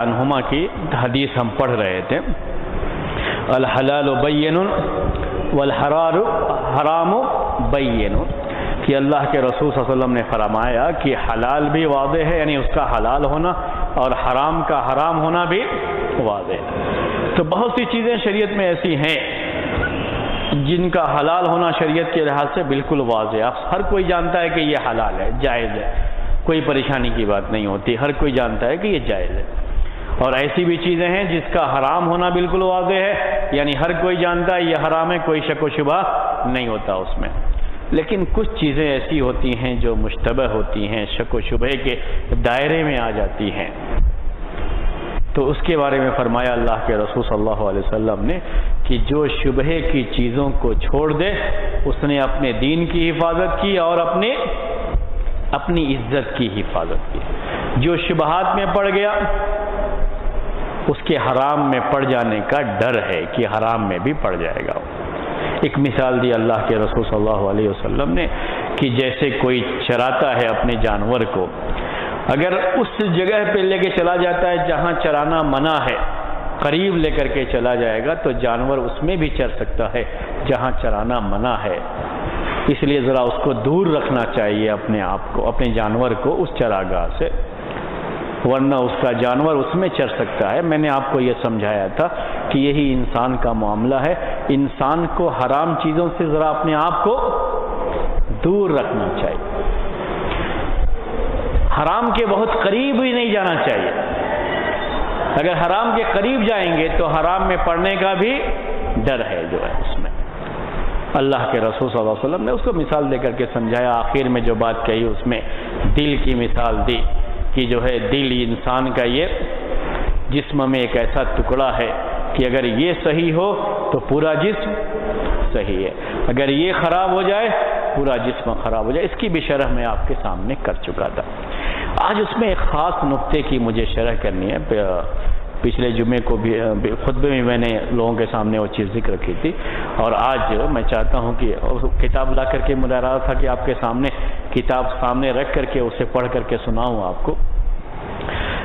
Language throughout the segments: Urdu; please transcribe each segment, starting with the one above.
عنہما کی حدیث ہم پڑھ رہے تھے، الحلال بین والحرام بین، کہ اللہ کے رسول صلی اللہ علیہ وسلم نے فرمایا کہ حلال بھی واضح ہے، یعنی اس کا حلال ہونا، اور حرام کا حرام ہونا بھی واضح ہے۔ تو بہت سی چیزیں شریعت میں ایسی ہیں جن کا حلال ہونا شریعت کے لحاظ سے بالکل واضح ہے، ہر کوئی جانتا ہے کہ یہ حلال ہے، جائز ہے، کوئی پریشانی کی بات نہیں ہوتی، ہر کوئی جانتا ہے کہ یہ جائز ہے۔ اور ایسی بھی چیزیں ہیں جس کا حرام ہونا بالکل واضح ہے، یعنی ہر کوئی جانتا ہے یہ حرام ہے، کوئی شک و شبہ نہیں ہوتا اس میں۔ لیکن کچھ چیزیں ایسی ہوتی ہیں جو مشتبہ ہوتی ہیں، شک و شبہ کے دائرے میں آ جاتی ہیں، تو اس کے بارے میں فرمایا اللہ کے رسول صلی اللہ علیہ وسلم نے کہ جو شبہ کی چیزوں کو چھوڑ دے اس نے اپنے دین کی حفاظت کی اور اپنی عزت کی حفاظت کی۔ جو شبہات میں پڑ گیا اس کے حرام میں پڑ جانے کا ڈر ہے کہ حرام میں بھی پڑ جائے گا۔ ایک مثال دی اللہ کے رسول صلی اللہ علیہ وسلم نے کہ جیسے کوئی چراتا ہے اپنے جانور کو، اگر اس جگہ پہ لے کے چلا جاتا ہے جہاں چرانا منع ہے، قریب لے کر کے چلا جائے گا تو جانور اس میں بھی چر سکتا ہے جہاں چرانا منع ہے، اس لیے ذرا اس کو دور رکھنا چاہیے اپنے آپ کو، اپنے جانور کو اس چراگاہ سے، ورنہ اس کا جانور اس میں چر سکتا ہے۔ میں نے آپ کو یہ سمجھایا تھا کہ یہی انسان کا معاملہ ہے، انسان کو حرام چیزوں سے ذرا اپنے آپ کو دور رکھنا چاہیے، حرام کے بہت قریب ہی نہیں جانا چاہیے۔ اگر حرام کے قریب جائیں گے تو حرام میں پڑنے کا بھی ڈر ہے جو ہے اس میں۔ اللہ کے رسول صلی اللہ علیہ وسلم نے اس کو مثال دے کر کے سمجھایا، آخر میں جو بات کہی اس میں دل کی مثال دی کہ جو ہے دل انسان کا یہ جسم میں ایک ایسا ٹکڑا ہے کہ اگر یہ صحیح ہو تو پورا جسم صحیح ہے، اگر یہ خراب ہو جائے پورا جسم خراب ہو جائے۔ اس کی بھی شرح میں آپ کے سامنے کر چکا تھا۔ آج اس میں ایک خاص نقطے کی مجھے شرح کرنی ہے، پچھلے جمعے کو بھی خطبے میں میں نے لوگوں کے سامنے وہ چیز ذکر کی تھی، اور آج میں چاہتا ہوں کہ کتاب لا کر کے مجھے ارادہ تھا کہ آپ کے سامنے کتاب سامنے رکھ کر کے اسے پڑھ کر کے سناؤں آپ کو،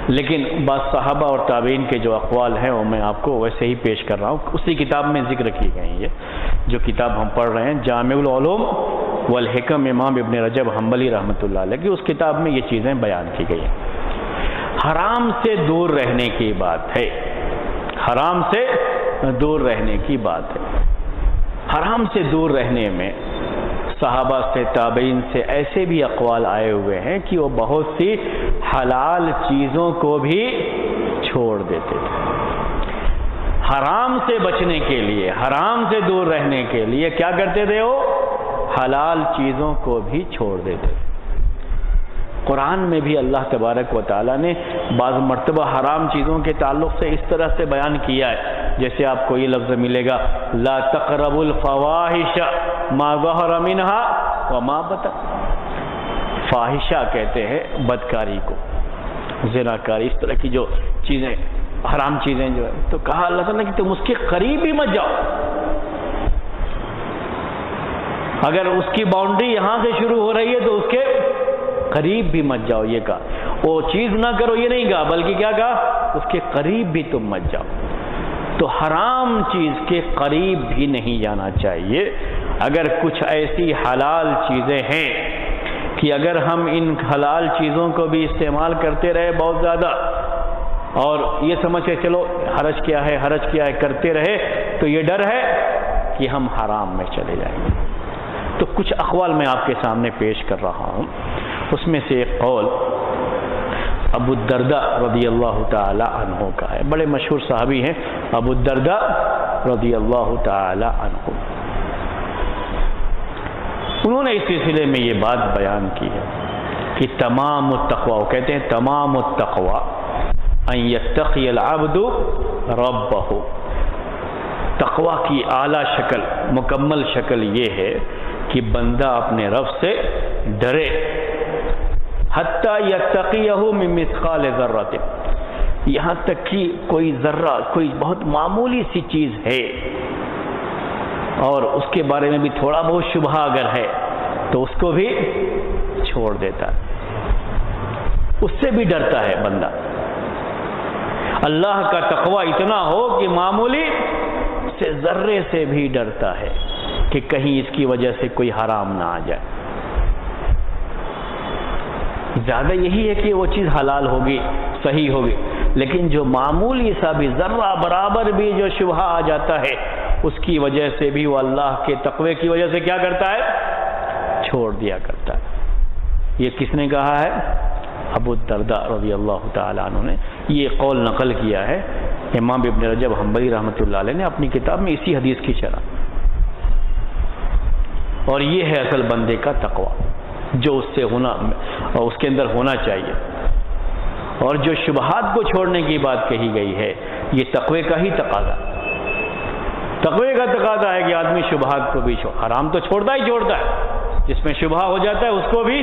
لیکن بعض صحابہ اور تابعین کے جو اقوال ہیں وہ میں آپ کو ویسے ہی پیش کر رہا ہوں۔ اسی کتاب میں ذکر کی گئی یہ جو کتاب ہم پڑھ رہے ہیں، جامع العلوم والحکم، امام ابن رجب حنبلی رحمۃ اللہ علیہ کی، اس کتاب میں یہ چیزیں بیان کی گئی ہیں۔ حرام سے دور رہنے کی بات ہے، حرام سے دور رہنے کی بات ہے۔ حرام سے دور رہنے میں صحابہ سے، تابعین سے ایسے بھی اقوال آئے ہوئے ہیں کہ وہ بہت سی حلال چیزوں کو بھی چھوڑ دیتے تھے۔ حرام سے بچنے کے لیے، حرام سے دور رہنے کے لیے کیا کرتے تھے؟ وہ حلال چیزوں کو بھی چھوڑ دیتے تھے۔ قرآن میں بھی اللہ تبارک و تعالیٰ نے بعض مرتبہ حرام چیزوں کے تعلق سے اس طرح سے بیان کیا ہے، جیسے آپ کو یہ لفظ ملے گا، لا تقربوا الفواحش ما ظہر منها وما بطن۔ فاحشہ کہتے ہیں بدکاری کو، زناکاری، اس طرح کی جو چیزیں حرام چیزیں جو ہے، تو کہا اللہ تعالیٰ نے کہ تم اس کے قریب ہی مت جاؤ۔ اگر اس کی باؤنڈری یہاں سے شروع ہو رہی ہے تو اس کے قریب بھی مت جاؤ، یہ کہا۔ وہ چیز نہ کرو یہ نہیں کہا، بلکہ کیا کہا؟ اس کے قریب بھی تم مت جاؤ۔ تو حرام چیز کے قریب بھی نہیں جانا چاہیے۔ اگر کچھ ایسی حلال چیزیں ہیں کہ اگر ہم ان حلال چیزوں کو بھی استعمال کرتے رہے بہت زیادہ، اور یہ سمجھ کے چلو حرج کیا ہے، حرج کیا ہے کرتے رہے، تو یہ ڈر ہے کہ ہم حرام میں چلے جائیں گے۔ تو کچھ اقوال میں آپ کے سامنے پیش کر رہا ہوں۔ اس میں سے ایک قول ابو الدرداء رضی اللہ تعالی عنہ کا ہے، بڑے مشہور صحابی ہیں ابو الدرداء رضی اللہ تعالی عنہ۔ انہوں نے اس سلسلے میں یہ بات بیان کی ہے کہ تمام التقوی، وہ کہتے ہیں تمام التقوی ان یتقی العبد ربہ، تقوی کی اعلیٰ شکل، مکمل شکل یہ ہے کہ بندہ اپنے رب سے ڈرے، حتیٰ یتقیہ من مثقال ذرۃ، یہاں تک کہ کوئی ذرہ، کوئی بہت معمولی سی چیز ہے اور اس کے بارے میں بھی تھوڑا بہت شبہ اگر ہے تو اس کو بھی چھوڑ دیتا ہے، اس سے بھی ڈرتا ہے بندہ۔ اللہ کا تقوی اتنا ہو کہ معمولی سے ذرے سے بھی ڈرتا ہے کہ کہیں اس کی وجہ سے کوئی حرام نہ آ جائے. زیادہ یہی ہے کہ وہ چیز حلال ہوگی، صحیح ہوگی، لیکن جو معمولی سا بھی ذرہ برابر بھی جو شبہ آ جاتا ہے اس کی وجہ سے بھی وہ اللہ کے تقوی کی وجہ سے کیا کرتا ہے؟ چھوڑ دیا کرتا ہے. یہ کس نے کہا ہے؟ ابو الدرداء رضی اللہ تعالیٰ عنہ نے یہ قول نقل کیا ہے. امام ابن رجب حنبلی رحمۃ اللہ علیہ نے اپنی کتاب میں اسی حدیث کی شرح. اور یہ ہے اصل بندے کا تقوی جو اس سے ہونا اور اس کے اندر ہونا چاہیے. اور جو شبہات کو چھوڑنے کی بات کہی گئی ہے یہ تقوی کا ہی تقاضا. تقوی کا تقاضا ہے کہ آدمی شبہات کو بھی حرام تو چھوڑتا ہی چھوڑتا ہے، جس میں شبہ ہو جاتا ہے اس کو بھی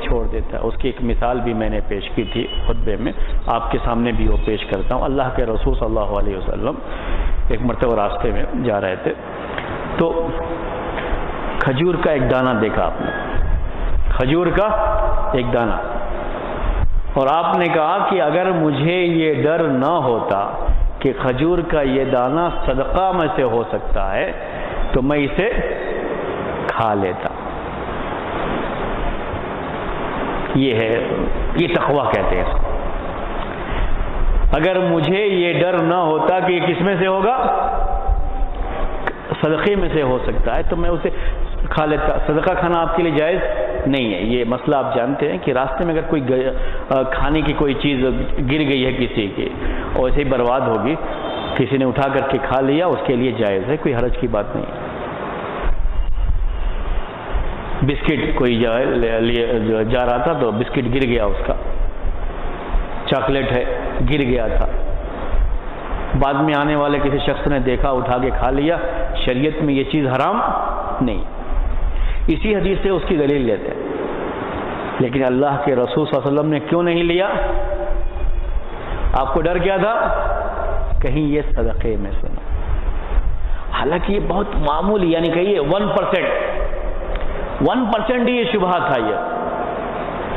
چھوڑ دیتا ہے. اس کی ایک مثال بھی میں نے پیش کی تھی خطبے میں، آپ کے سامنے بھی وہ پیش کرتا ہوں. اللہ کے رسول صلی اللہ علیہ وسلم ایک مرتبہ راستے میں جا رہے تھے تو کھجور کا ایک دانہ دیکھا آپ نے، کھجور کا ایک دانہ، اور آپ نے کہا کہ اگر مجھے یہ ڈر نہ ہوتا کہ کھجور کا یہ دانہ صدقہ میں سے ہو سکتا ہے تو میں اسے کھا لیتا. یہ ہے، یہ تقویٰ کہتے ہیں. اگر مجھے یہ ڈر نہ ہوتا کہ یہ کس میں سے ہوگا، صدقے میں سے ہو سکتا ہے، تو میں اسے کھا لیتا. صدقہ کھانا آپ کے لیے جائز نہیں ہے. یہ مسئلہ آپ جانتے ہیں کہ راستے میں اگر کوئی کھانے کی کوئی چیز گر گئی ہے کسی کی اور ایسے ہی برباد ہوگی، کسی نے اٹھا کر کے کھا لیا، اس کے لیے جائز ہے، کوئی حرج کی بات نہیں ہے. بسکٹ کوئی جا رہا تھا تو بسکٹ گر گیا، اس کا چاکلیٹ ہے گر گیا تھا، بعد میں آنے والے کسی شخص نے دیکھا اٹھا کے کھا لیا، شریعت میں یہ چیز حرام نہیں. اسی حدیث سے اس کی دلیل لیتے ہیں. لیکن اللہ کے رسول صلی اللہ علیہ وسلم نے کیوں نہیں لیا؟ آپ کو ڈر کیا تھا؟ کہیں یہ صدقے میں سے نہ. حالانکہ یہ بہت معمولی، یعنی کہیے 1% ہی یہ شبہ تھا یہ،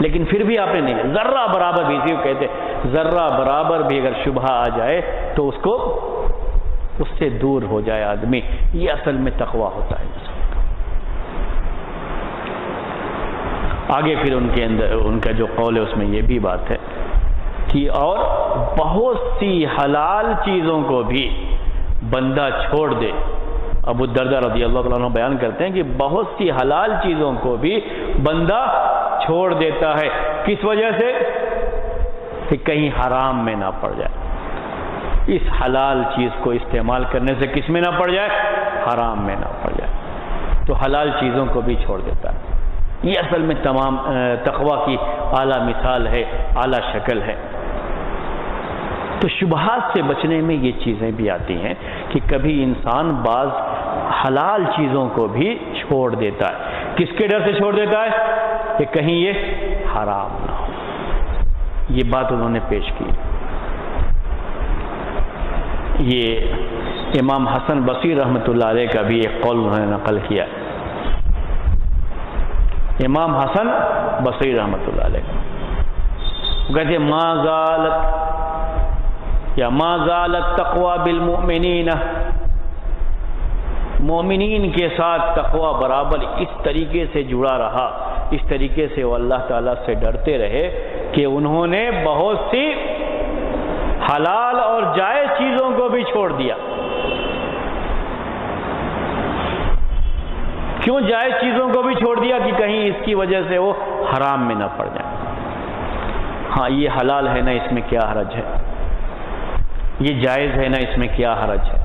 لیکن پھر بھی آپ نے نہیں، ذرہ برابر بھی، اسی کو کہتے ذرہ برابر بھی اگر شبہ آ جائے تو اس کو اس سے دور ہو جائے آدمی. یہ اصل میں تقویٰ ہوتا ہے. آگے پھر ان کے اندر ان کا جو قول ہے اس میں یہ بھی بات ہے کہ اور بہت سی حلال چیزوں کو بھی بندہ چھوڑ دے. ابو الدرداء رضی اللہ تعالیٰ عنہ بیان کرتے ہیں کہ بہت سی حلال چیزوں کو بھی بندہ چھوڑ دیتا ہے. کس وجہ سے؟ کہ کہیں حرام میں نہ پڑ جائے. اس حلال چیز کو استعمال کرنے سے کس میں نہ پڑ جائے؟ حرام میں نہ پڑ جائے. تو حلال چیزوں کو بھی چھوڑ دیتا ہے. یہ اصل میں تمام تقویٰ کی اعلیٰ مثال ہے، اعلیٰ شکل ہے. تو شبہات سے بچنے میں یہ چیزیں بھی آتی ہیں کہ کبھی انسان بعض حلال چیزوں کو بھی چھوڑ دیتا ہے. کس کے ڈر سے چھوڑ دیتا ہے؟ کہ کہیں یہ حرام نہ ہو. یہ بات انہوں نے پیش کی. یہ امام حسن بصری رحمۃ اللہ علیہ کا بھی ایک قول انہوں نے نقل کیا. امام حسن بصری رحمۃ اللہ علیہ کہتے ما زالت تقوی بالمؤمنین، مومنین کے ساتھ تقوی برابر اس طریقے سے جڑا رہا، اس طریقے سے وہ اللہ تعالیٰ سے ڈرتے رہے کہ انہوں نے بہت سی حلال اور جائز چیزوں کو بھی چھوڑ دیا. کیوں جائز چیزوں کو بھی چھوڑ دیا؟ کہ کہیں اس کی وجہ سے وہ حرام میں نہ پڑ جائے. ہاں یہ حلال ہے نا، اس میں کیا حرج ہے؟ یہ جائز ہے نا، اس میں کیا حرج ہے؟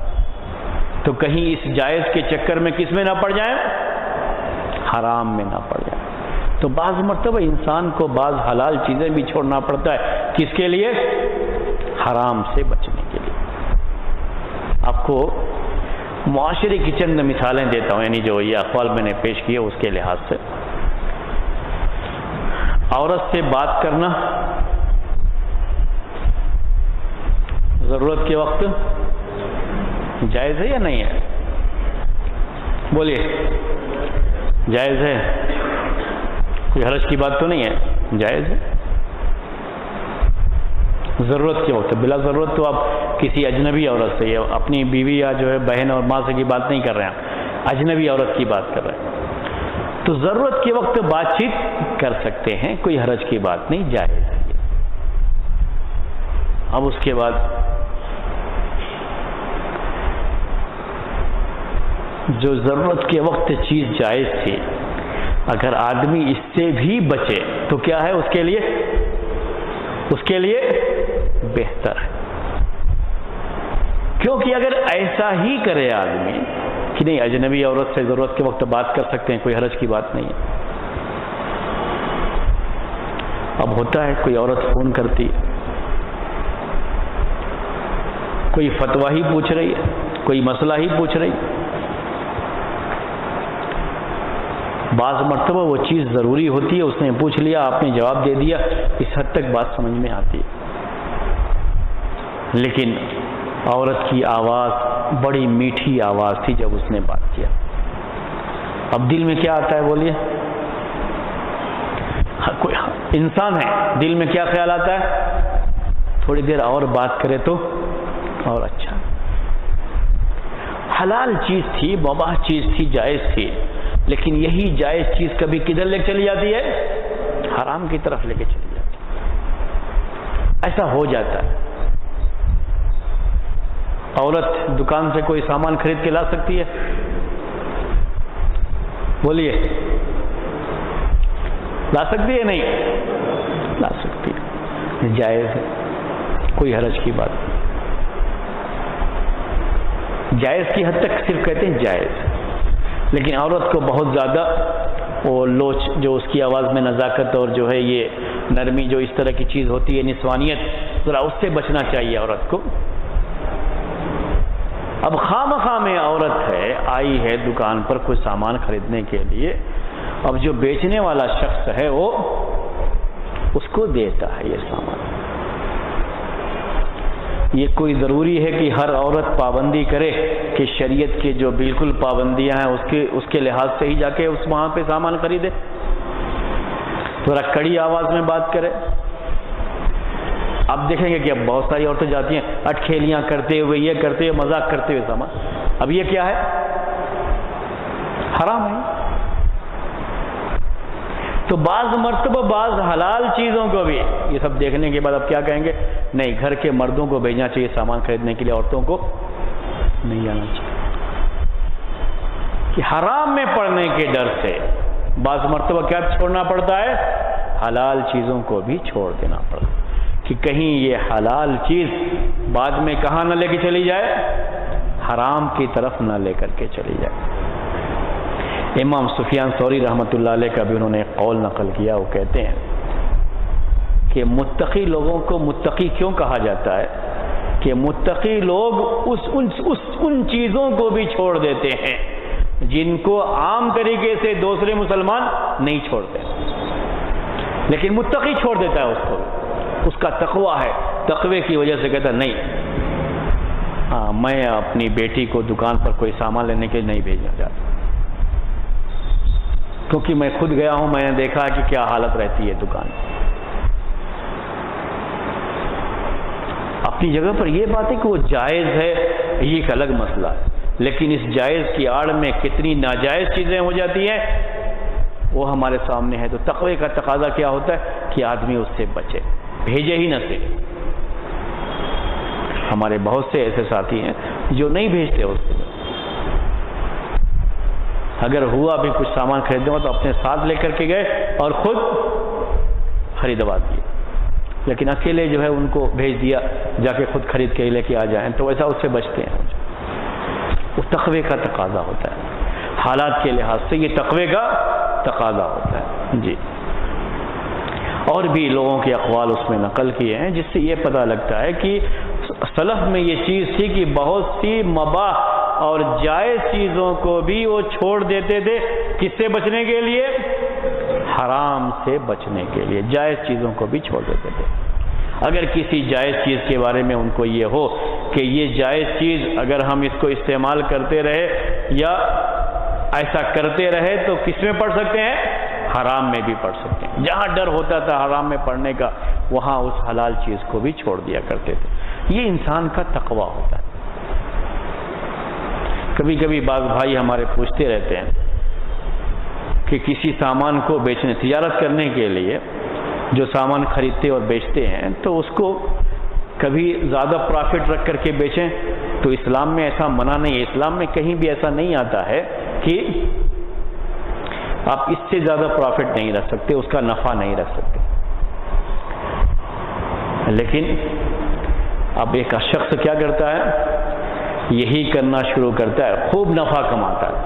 تو کہیں اس جائز کے چکر میں کس میں نہ پڑ جائیں؟ حرام میں نہ پڑ جائیں. تو بعض مرتبہ انسان کو بعض حلال چیزیں بھی چھوڑنا پڑتا ہے. کس کے لیے؟ حرام سے بچنے کے لیے. آپ کو معاشرے کی چند مثالیں دیتا ہوں، یعنی جو یہ اقوال میں نے پیش کیے اس کے لحاظ سے. عورت سے بات کرنا ضرورت کے وقت جائز ہے یا نہیں ہے؟ بولیے. جائز ہے، کوئی حرج کی بات تو نہیں ہے، جائز ہے. ضرورت کے وقت. بلا ضرورت تو آپ کسی اجنبی عورت سے یا اپنی بیوی یا جو ہے بہن اور ماں سے کی بات نہیں کر رہے ہیں, اجنبی عورت کی بات کر رہے ہیں. تو ضرورت کے وقت بات چیت کر سکتے ہیں, کوئی حرج کی بات نہیں, جائز ہے. اب اس کے بعد جو ضرورت کے وقت چیز جائز تھی, اگر آدمی اس سے بھی بچے تو کیا ہے اس کے لیے بہتر ہے. کیونکہ اگر ایسا ہی کرے آدمی کہ نہیں اجنبی عورت سے ضرورت کے وقت بات کر سکتے ہیں, کوئی حرج کی بات نہیں ہے. اب ہوتا ہے کوئی عورت فون کرتی, کوئی فتویٰ ہی پوچھ رہی ہے, کوئی مسئلہ ہی پوچھ رہی. بعض مرتبہ وہ چیز ضروری ہوتی ہے, اس نے پوچھ لیا, آپ نے جواب دے دیا, اس حد تک بات سمجھ میں آتی ہے. لیکن عورت کی آواز بڑی میٹھی آواز تھی جب اس نے بات کیا. اب دل میں کیا آتا ہے بولیے؟ کوئی انسان ہے, دل میں کیا خیال آتا ہے؟ تھوڑی دیر اور بات کرے تو اور اچھا. حلال چیز تھی, مباح چیز تھی, جائز تھی, لیکن یہی جائز چیز کبھی کدھر لے چلی جاتی ہے؟ حرام کی طرف لے کے چلی جاتی ہے. ایسا ہو جاتا ہے. عورت دکان سے کوئی سامان خرید کے لا سکتی ہے؟ بولیے, لا سکتی ہے؟ نہیں لا سکتی, جائز ہے, کوئی حرج کی بات نہیں. جائز کی حد تک صرف کہتے ہیں جائز. لیکن عورت کو بہت زیادہ وہ لوچ جو اس کی آواز میں نزاکت اور جو ہے یہ نرمی جو اس طرح کی چیز ہوتی ہے, نسوانیت, ذرا اس سے بچنا چاہیے عورت کو. اب خواہ میں عورت ہے, آئی ہے دکان پر کوئی سامان خریدنے کے لیے, اب جو بیچنے والا شخص ہے وہ اس کو دیتا ہے یہ سامان. یہ کوئی ضروری ہے کہ ہر عورت پابندی کرے کہ شریعت کے جو بالکل پابندیاں ہیں اس کے لحاظ سے ہی جا کے اس وہاں پہ سامان خریدے؟ تھوڑا کڑی آواز میں بات کرے. آپ دیکھیں گے کہ اب بہت ساری عورتیں جاتی ہیں اٹکھیلیاں کرتے ہوئے, یہ کرتے ہوئے, مذاق کرتے ہوئے سامان. اب یہ کیا ہے؟ حرام ہے. تو بعض مرتبہ بعض حلال چیزوں کو بھی یہ سب دیکھنے کے بعد اب کیا کہیں گے؟ نہیں, گھر کے مردوں کو بھیجنا چاہیے سامان خریدنے کے لیے, عورتوں کو نہیں جانا چاہیے. کہ حرام میں پڑنے کے ڈر سے بعض مرتبہ کیا چھوڑنا پڑتا ہے؟ حلال چیزوں کو بھی چھوڑ دینا پڑتا ہے کہ کہیں یہ حلال چیز بعد میں کہاں نہ لے کے چلی جائے؟ حرام کی طرف نہ لے کر کے چلی جائے. امام سفیان ثوری رحمۃ اللہ علیہ کا بھی انہوں نے ایک قول نقل کیا. وہ کہتے ہیں کہ متقی لوگوں کو متقی کیوں کہا جاتا ہے؟ کہ متقی لوگ ان چیزوں کو بھی چھوڑ دیتے ہیں جن کو عام طریقے سے دوسرے مسلمان نہیں چھوڑتے, لیکن متقی چھوڑ دیتا ہے اس کو. اس کا تقویٰ ہے, تقوی کی وجہ سے کہتا نہیں, ہاں میں اپنی بیٹی کو دکان پر کوئی سامان لینے کے لیے نہیں بھیجنا چاہتا, کیونکہ میں خود گیا ہوں, میں نے دیکھا کہ کیا حالت رہتی ہے دکان. اپنی جگہ پر یہ بات ہے کہ وہ جائز ہے, یہ ایک الگ مسئلہ ہے, لیکن اس جائز کی آڑ میں کتنی ناجائز چیزیں ہو جاتی ہیں وہ ہمارے سامنے ہے. تو تقوی کا تقاضا کیا ہوتا ہے کہ آدمی اس سے بچے, بھیجے ہی نہ سے. ہمارے بہت سے ایسے ساتھی ہیں جو نہیں بھیجتے اس سے. اگر ہوا بھی کچھ سامان خریدنا ہو تو اپنے ساتھ لے کر کے گئے اور خود خریدوا دیے, لیکن اکیلے جو ہے ان کو بھیج دیا جا کے خود خرید کے لے کے آ جائیں, تو ایسا اس سے بچتے ہیں. وہ تقوی کا تقاضا ہوتا ہے, حالات کے لحاظ سے یہ تقوی کا تقاضا ہوتا ہے. جی, اور بھی لوگوں کے اقوال اس میں نقل کیے ہیں جس سے یہ پتہ لگتا ہے کہ سلف میں یہ چیز تھی کہ بہت سی مباح اور جائز چیزوں کو بھی وہ چھوڑ دیتے تھے. کس سے بچنے کے لیے؟ حرام سے بچنے کے لیے جائز چیزوں کو بھی چھوڑ دیتے تھے. اگر کسی جائز چیز کے بارے میں ان کو یہ ہو کہ یہ جائز چیز اگر ہم اس کو استعمال کرتے رہے یا ایسا کرتے رہے تو کس میں پڑ سکتے ہیں؟ حرام میں بھی پڑ سکتے ہیں. جہاں ڈر ہوتا تھا حرام میں پڑنے کا وہاں اس حلال چیز کو بھی چھوڑ دیا کرتے تھے۔ یہ انسان کا تقویٰ ہوتا ہے۔ کبھی کبھی بعض بھائی ہمارے پوچھتے رہتے ہیں کہ کسی سامان کو بیچنے، تجارت کرنے کے لیے جو سامان خریدتے اور بیچتے ہیں تو اس کو کبھی زیادہ پرافٹ رکھ کر کے بیچیں، تو اسلام میں ایسا منع نہیں ہے۔ اسلام میں کہیں بھی ایسا نہیں آتا ہے کہ آپ اس سے زیادہ پرافٹ نہیں رکھ سکتے، اس کا نفع نہیں رکھ سکتے۔ لیکن اب ایک شخص کیا کرتا ہے، یہی کرنا شروع کرتا ہے، خوب نفع کماتا ہے۔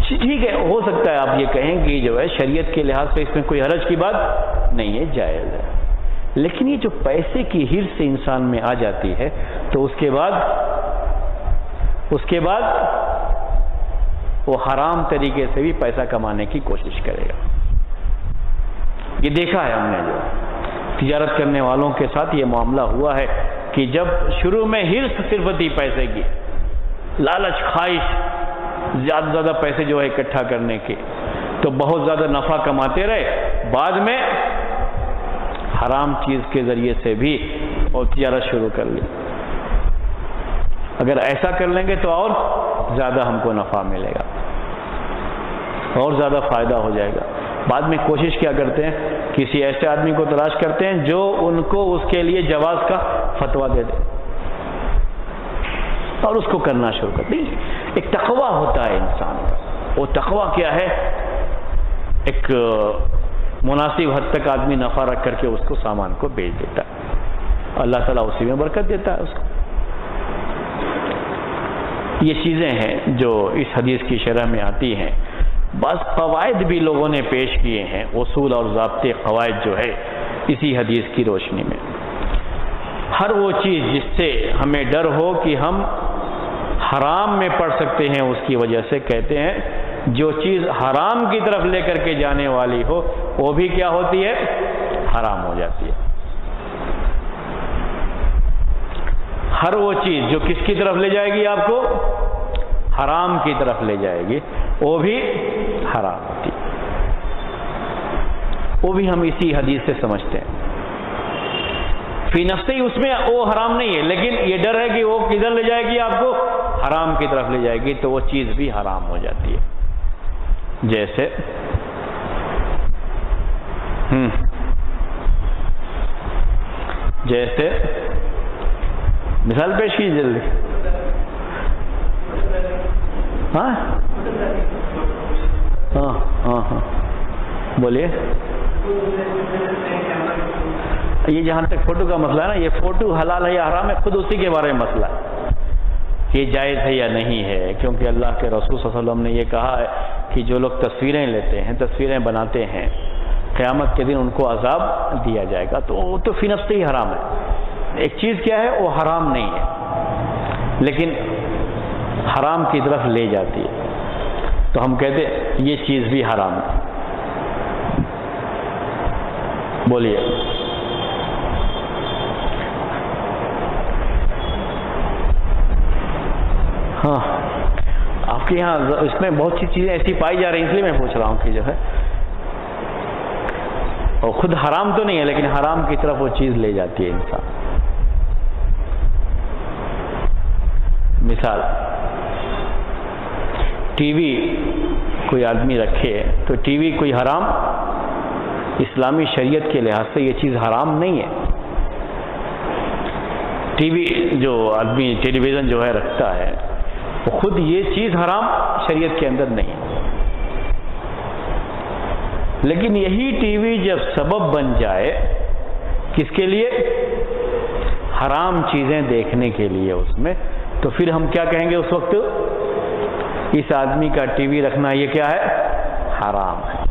ٹھیک ہے، ہو سکتا ہے آپ یہ کہیں کہ جو ہے شریعت کے لحاظ سے اس میں کوئی حرج کی بات نہیں ہے، جائز ہے، لیکن یہ جو پیسے کی ہرس سے انسان میں آ جاتی ہے تو اس کے بعد وہ حرام طریقے سے بھی پیسہ کمانے کی کوشش کرے گا۔ یہ دیکھا ہے ہم نے، جو تجارت کرنے والوں کے ساتھ یہ معاملہ ہوا ہے کہ جب شروع میں ہرس صرف تھی پیسے کی، لالچ، خواہش، زیادہ پیسے جو ہے اکٹھا کرنے کے، تو بہت زیادہ نفع کماتے رہے، بعد میں حرام چیز کے ذریعے سے بھی اور تجارت شروع کر لی۔ اگر ایسا کر لیں گے تو اور زیادہ ہم کو نفع ملے گا، اور زیادہ فائدہ ہو جائے گا۔ بعد میں کوشش کیا کرتے ہیں، کسی ایسے آدمی کو تلاش کرتے ہیں جو ان کو اس کے لیے جواز کا فتویٰ دے دے اور اس کو کرنا شروع کرتے ہیں۔ ایک تقویٰ ہوتا ہے انسان کا، وہ تقویٰ کیا ہے، ایک مناسب حد تک آدمی نفع رکھ کر کے اس کو سامان کو بیچ دیتا ہے، اللہ تعالیٰ اسی میں برکت دیتا ہے اس کو۔ یہ چیزیں ہیں جو اس حدیث کی شرح میں آتی ہیں۔ بعض قواعد بھی لوگوں نے پیش کیے ہیں، اصول اور ضابطے، قواعد جو ہے اسی حدیث کی روشنی میں۔ ہر وہ چیز جس سے ہمیں ڈر ہو کہ ہم حرام میں پڑ سکتے ہیں، اس کی وجہ سے کہتے ہیں جو چیز حرام کی طرف لے کر کے جانے والی ہو وہ بھی کیا ہوتی ہے، حرام ہو جاتی ہے۔ ہر وہ چیز جو کس کی طرف لے جائے گی آپ کو، حرام کی طرف لے جائے گی، وہ بھی حرام ہوتی ہے۔ وہ بھی ہم اسی حدیث سے سمجھتے ہیں۔ فی نفس ہی اس میں وہ حرام نہیں ہے، لیکن یہ ڈر ہے کہ وہ کدھر لے جائے گی آپ کو، حرام کی طرف لے جائے گی، تو وہ چیز بھی حرام ہو جاتی ہے۔ جیسے مثال پیش کی جلدی۔ ہاں ہاں ہاں ہاں بولیے۔ یہ جہاں تک فوٹو کا مسئلہ ہے نا، یہ فوٹو حلال ہے یا حرام ہے، خود اسی کے بارے میں مسئلہ ہے کہ جائز ہے یا نہیں ہے، کیونکہ اللہ کے رسول صلی اللہ علیہ وسلم نے یہ کہا ہے کہ جو لوگ تصویریں لیتے ہیں، تصویریں بناتے ہیں، قیامت کے دن ان کو عذاب دیا جائے گا، تو وہ تو فی نفس ہی حرام ہے۔ ایک چیز کیا ہے، وہ حرام نہیں ہے لیکن حرام کی طرف لے جاتی ہے، تو ہم کہتے ہیں یہ چیز بھی حرام ہے۔ بولیے۔ ہاں آپ کے یہاں اس میں بہت سی چیزیں ایسی پائی جا رہی ہیں، اس لیے میں پوچھ رہا ہوں کہ جو ہے اور خود حرام تو نہیں ہے لیکن حرام کی طرف وہ چیز لے جاتی ہے انسان۔ مثال، ٹی وی کوئی آدمی رکھے تو ٹی وی کوئی حرام، اسلامی شریعت کے لحاظ سے یہ چیز حرام نہیں ہے۔ ٹی وی جو آدمی ٹیلی ویژن جو ہے رکھتا ہے، خود یہ چیز حرام شریعت کے اندر نہیں ہے، لیکن یہی ٹی وی جب سبب بن جائے کس کے لیے، حرام چیزیں دیکھنے کے لیے اس میں، تو پھر ہم کیا کہیں گے اس وقت، اس آدمی کا ٹی وی رکھنا یہ کیا ہے، حرام ہے،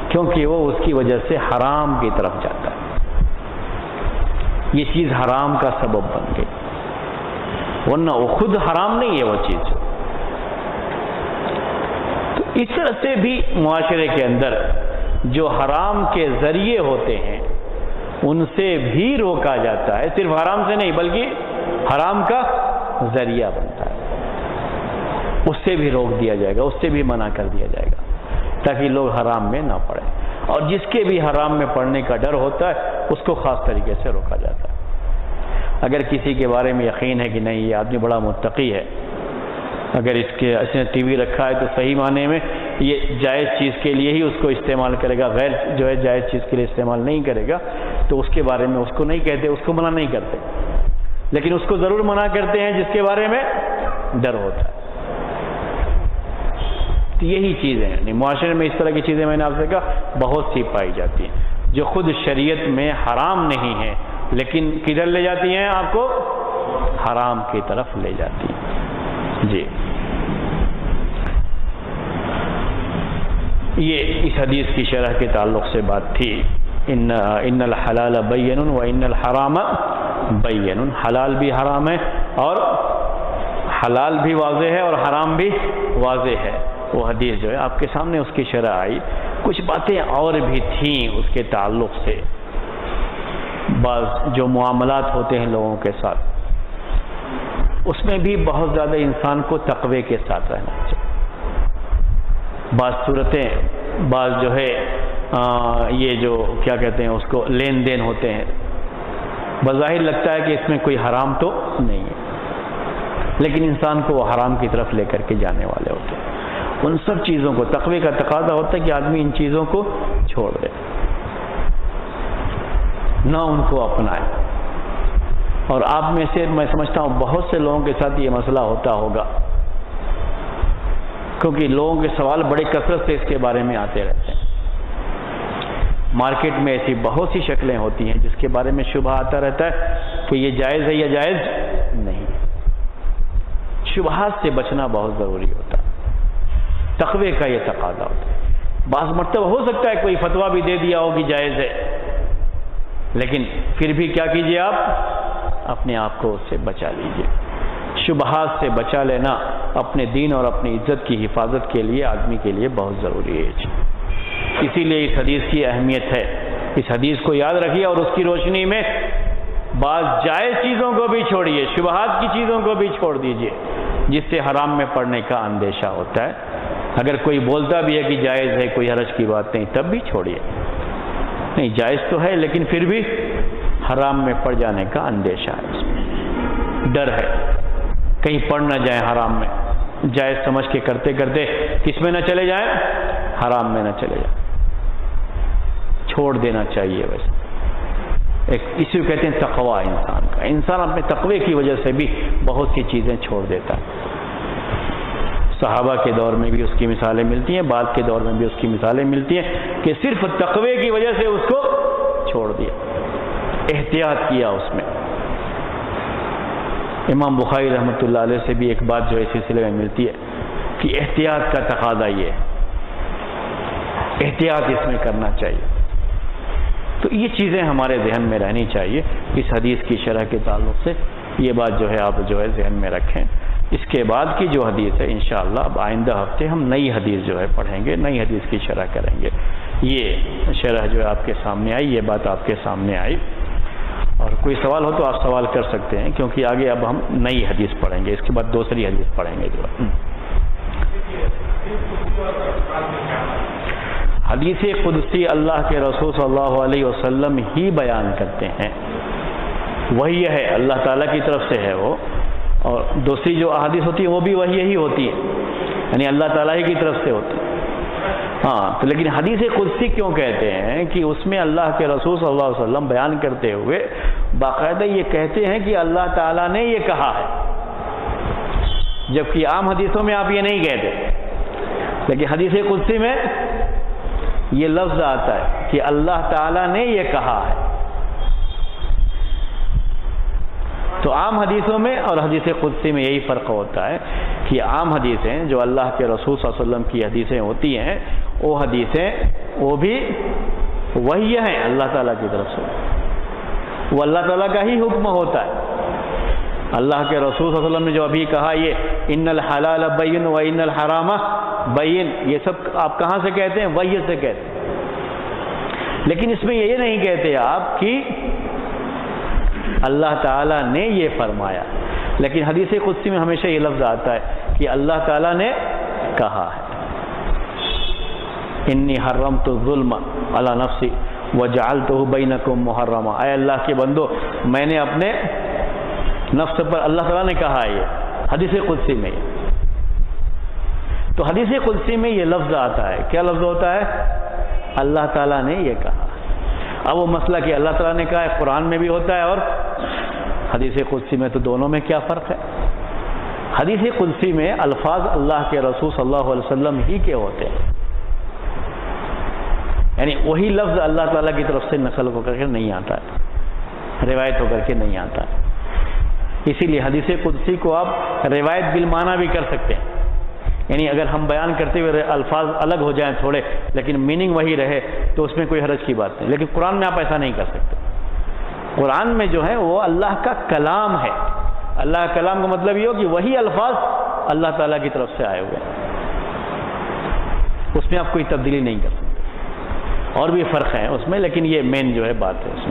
کیونکہ وہ اس کی وجہ سے حرام کی طرف جاتا ہے، یہ چیز حرام کا سبب بن گئی، ورنہ وہ خود حرام نہیں ہے وہ چیز۔ تو اس طرح سے بھی معاشرے کے اندر جو حرام کے ذریعے ہوتے ہیں ان سے بھی روکا جاتا ہے، صرف حرام سے نہیں بلکہ حرام کا ذریعہ بنتا ہے، اس سے بھی روک دیا جائے گا، اس سے بھی منع کر دیا جائے گا۔ تاکہ لوگ حرام میں نہ پڑیں، اور جس کے بھی حرام میں پڑنے کا ڈر ہوتا ہے اس کو خاص طریقے سے روکا جاتا ہے۔ اگر کسی کے بارے میں یقین ہے کہ نہیں یہ آدمی بڑا متقی ہے، اگر اس نے ٹی وی رکھا ہے تو صحیح معنی میں یہ جائز چیز کے لیے ہی اس کو استعمال کرے گا، غیر جو ہے جائز چیز کے لیے استعمال نہیں کرے گا، تو اس کے بارے میں اس کو نہیں کہتے، اس کو منع نہیں کرتے، لیکن اس کو ضرور منع کرتے ہیں جس کے بارے میں ڈر ہوتا ہے۔ تو یہی چیزیں ہیں معاشرے میں، اس طرح کی چیزیں میں نے آپ سے کہا بہت سی پائی جاتی ہیں جو خود شریعت میں حرام نہیں ہیں، لیکن کدھر لے جاتی ہیں آپ کو؟ حرام کی طرف لے جاتی ہیں۔ جی، یہ اس حدیث کی شرح کے تعلق سے بات تھی، ان الحلال بین و ان الحرام بین، حلال بھی حرام ہے، اور حلال بھی واضح ہے اور حرام بھی واضح ہے۔ وہ حدیث جو ہے آپ کے سامنے اس کی شرح آئی۔ کچھ باتیں اور بھی تھیں اس کے تعلق سے، بعض جو معاملات ہوتے ہیں لوگوں کے ساتھ، اس میں بھی بہت زیادہ انسان کو تقوی کے ساتھ رہنا چاہیے۔ بعض صورتیں، بعض جو ہے یہ جو کیا کہتے ہیں اس کو، لین دین ہوتے ہیں، بظاہر لگتا ہے کہ اس میں کوئی حرام تو نہیں ہے، لیکن انسان کو وہ حرام کی طرف لے کر کے جانے والے ہوتے ہیں۔ ان سب چیزوں کو تقوی کا تقاضا ہوتا ہے کہ آدمی ان چیزوں کو چھوڑ دے، نہ ان کو اپنائے۔ اور آپ میں سے میں سمجھتا ہوں بہت سے لوگوں کے ساتھ یہ مسئلہ ہوتا ہوگا، کیونکہ لوگوں کے سوال بڑے کثرت سے اس کے بارے میں آتے رہتے ہیں۔ مارکیٹ میں ایسی بہت سی شکلیں ہوتی ہیں جس کے بارے میں شبہ آتا رہتا ہے کہ یہ جائز ہے یا جائز نہیں۔ شبہات سے بچنا بہت ضروری ہوتا ہے، تقوی کا یہ تقاضا ہوتا ہے۔ بعض مرتبہ ہو سکتا ہے کوئی فتویٰ بھی دے دیا ہو کہ جائز ہے، لیکن پھر بھی کیا کیجئے، آپ اپنے آپ کو اس سے بچا لیجئے۔ شبہات سے بچا لینا اپنے دین اور اپنی عزت کی حفاظت کے لیے آدمی کے لیے بہت ضروری ہے۔ اسی لیے اس حدیث کی اہمیت ہے۔ اس حدیث کو یاد رکھیے اور اس کی روشنی میں بعض جائز چیزوں کو بھی چھوڑیے، شبہات کی چیزوں کو بھی چھوڑ دیجئے جس سے حرام میں پڑنے کا اندیشہ ہوتا ہے۔ اگر کوئی بولتا بھی ہے کہ جائز ہے، کوئی حرج کی بات نہیں، تب بھی چھوڑیے۔ نہیں، جائز تو ہے لیکن پھر بھی حرام میں پڑ جانے کا اندیشہ ہے، اس میں ڈر ہے کہیں پڑ نہ جائیں حرام میں، جائز سمجھ کے کرتے کرتے کس میں نہ چلے جائیں، حرام میں نہ چلے جائیں۔ چھوڑ دینا چاہیے۔ ویسے اسی کو کہتے ہیں تقوی انسان کا۔ انسان اپنے تقوی کی وجہ سے بھی بہت سی چیزیں چھوڑ دیتا ہے۔ صحابہ کے دور میں بھی اس کی مثالیں ملتی ہیں، بعد کے دور میں بھی اس کی مثالیں ملتی ہیں کہ صرف تقوی کی وجہ سے اس کو چھوڑ دیا، احتیاط کیا اس میں۔ امام بخاری رحمۃ اللہ علیہ سے بھی ایک بات جو اس سلسلے میں ملتی ہے کہ احتیاط کا تقاضا یہ ہے، احتیاط اس میں کرنا چاہیے۔ تو یہ چیزیں ہمارے ذہن میں رہنی چاہیے۔ اس حدیث کی شرح کے تعلق سے یہ بات جو ہے آپ جو ہے ذہن میں رکھیں۔ اس کے بعد کی جو حدیث ہے انشاءاللہ اب آئندہ ہفتے ہم نئی حدیث جو ہے پڑھیں گے، نئی حدیث کی شرح کریں گے۔ یہ شرح جو ہے آپ کے سامنے آئی، یہ بات آپ کے سامنے آئی، اور کوئی سوال ہو تو آپ سوال کر سکتے ہیں، کیونکہ آگے اب ہم نئی حدیث پڑھیں گے، اس کے بعد دوسری حدیث پڑھیں گے جو ہے۔ حدیث قدسی اللہ کے رسول صلی اللہ علیہ وسلم ہی بیان کرتے ہیں، وہی ہے، اللہ تعالیٰ کی طرف سے ہے وہ، اور دوسری جو احادیث ہوتی ہیں وہ بھی وہی ہی ہوتی ہے، یعنی اللہ تعالیٰ ہی کی طرف سے ہوتی ہے۔ ہاں تو لیکن حدیث قدسی کیوں کہتے ہیں کہ اس میں اللہ کے رسول صلی اللہ علیہ وسلم بیان کرتے ہوئے باقاعدہ یہ کہتے ہیں کہ اللہ تعالیٰ نے یہ کہا ہے، جبکہ عام حدیثوں میں آپ یہ نہیں کہتے، لیکن حدیث قدسی میں یہ لفظ آتا ہے کہ اللہ تعالیٰ نے یہ کہا ہے۔ تو عام حدیثوں میں اور حدیث قدسی میں یہی فرق ہوتا ہے کہ عام حدیثیں جو اللہ کے رسول صلی اللہ علیہ وسلم کی حدیثیں ہوتی ہیں، وہ حدیثیں وہ بھی وحی ہیں اللہ تعالیٰ کی طرف سے، وہ اللہ تعالیٰ کا ہی حکم ہوتا ہے۔ اللہ کے رسول صلی اللہ علیہ وسلم نے جو ابھی کہا یہ ان الحلال بین و ان الحرام بین، یہ سب آپ کہاں سے کہتے ہیں؟ وحی سے کہتے ہیں، لیکن اس میں یہ نہیں کہتے آپ کہ اللہ تعالیٰ نے یہ فرمایا، لیکن حدیث قدسی میں ہمیشہ یہ لفظ آتا ہے کہ اللہ تعالیٰ نے کہا ہے۔ انی حرمت الظلم علی نفسی وجعلتہ بینکم محرما، اے اللہ کے بندو میں نے اپنے نفس پر، اللہ تعالیٰ نے کہا ہے یہ حدیث قدسی میں، تو حدیث قدسی میں یہ لفظ آتا ہے، کیا لفظ ہوتا ہے؟ اللہ تعالیٰ نے یہ کہا۔ اب وہ مسئلہ کہ اللہ تعالیٰ نے کہا ہے قرآن میں بھی ہوتا ہے اور حدیث قدسی میں، تو دونوں میں کیا فرق ہے؟ حدیث قدسی میں الفاظ اللہ کے رسول صلی اللہ علیہ وسلم ہی کے ہوتے ہیں، یعنی وہی لفظ اللہ تعالیٰ کی طرف سے نقل ہو کر کے نہیں آتا ہے، روایت ہو کر کے نہیں آتا ہے۔ اسی لیے حدیث قدسی کو آپ روایت بالمعنی بھی کر سکتے ہیں، یعنی اگر ہم بیان کرتے ہوئے الفاظ الگ ہو جائیں تھوڑے لیکن میننگ وہی رہے تو اس میں کوئی حرج کی بات نہیں، لیکن قرآن میں آپ ایسا نہیں کر سکتے۔ قرآن میں جو ہے وہ اللہ کا کلام ہے، اللہ کا کلام کا مطلب یہ ہو کہ وہی الفاظ اللہ تعالیٰ کی طرف سے آئے ہوئے ہیں، اس میں آپ کوئی تبدیلی نہیں کر سکتے، اور بھی فرق ہے اس میں، لیکن یہ مین جو ہے بات ہے۔